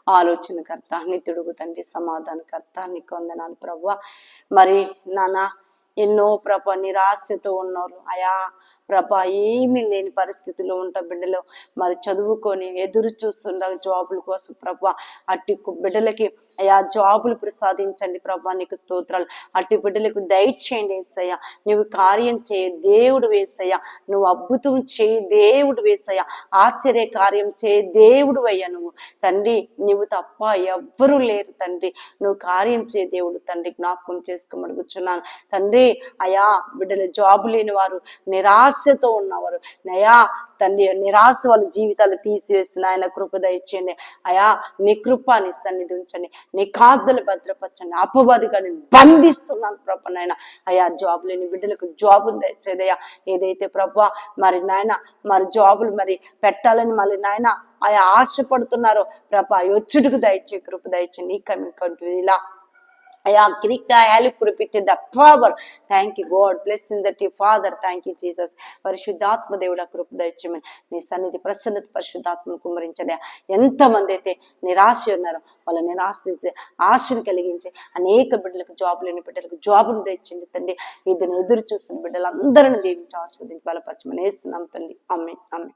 ఆలోచనకర్త, నిత్యుడుగు తండ్రి, సమాధానకర్త, నీకు వందనాలు ప్రభువా. మరి నాన్న ఎన్నో ప్రభ నిరాశతో ఉన్నారు అయా ప్రభా, ఏమీ లేని పరిస్థితిలో ఉంటా బిడ్డలు మరి చదువుకొని ఎదురు చూస్తుండ జాబుల కోసం ప్రభా, అట్టి బిడ్డలకి అయా జాబులు ప్రసాదించండి ప్రభా, నీకు స్తోత్రాలు. అట్టి బిడ్డలకు దయచేయండి యేసయ్యా, నువ్వు కార్యం చేయ దేవుడు వేసయ్యా, నువ్వు అద్భుతం చేయి దేవుడు వేసయ్యా, ఆశ్చర్య కార్యం చేయ దేవుడు అయ్యా నువ్వు తండ్రి, నువ్వు తప్ప ఎవ్వరూ లేరు తండ్రి, నువ్వు కార్యం చేయ దేవుడు తండ్రి, జ్ఞాపకం చేసుకోమడుగుచున్నాను తండ్రి. అయా బిడ్డలు జాబు లేని వారు, నిరాశతో ఉన్నవారు నయా తండ్రి, నిరాశ వాళ్ళ జీవితాలు తీసివేసిన ఆయన కృప దయచేయండి అయా, నీ కృప నీ సన్నిధి ఉంచండి, నీ కాద్దలు భద్రపరచండి, అపవాదిగా నేను బంధిస్తున్నాను ప్రభ నాయన. అయా జాబ్ లేని బిడ్డలకు జాబులు దయచేదయ్యా, ఏదైతే ప్రభా మరి నాయన మరి జాబులు మరి పెట్టాలని మళ్ళీ నాయన ఆయా ఆశపడుతున్నారో ప్రభా, వచ్చుటకు దయచే కృప దయచేయండి. ఈ కమింగ్ కంటూ ఇలా అయా కిరిక్టా help repeated the power. Thank you God, blessing that you Father. Thank you Jesus. పరిశుద్ధాత్మ దేవుడా కృప దయచేయమని నీ సన్నిధి ప్రసన్నత పరిశుద్ధాత్మను కుమ్మరించండి. ఎంతమంది అయితే నిరాశ ఉన్నారో వాళ్ళ నిరాశ తీసి ఆశను కలిగించి అనేక బిడ్డలకు జాబ్ లేని బిడ్డలకు జాబును తెచ్చండి తండ్రి. ఇది ఎదురు చూస్తున్న బిడ్డలందరిని దీవించి ఆస్వాదించి బలపరచమని యేసునామమున తండ్రి, ఆమేన్ ఆమేన్.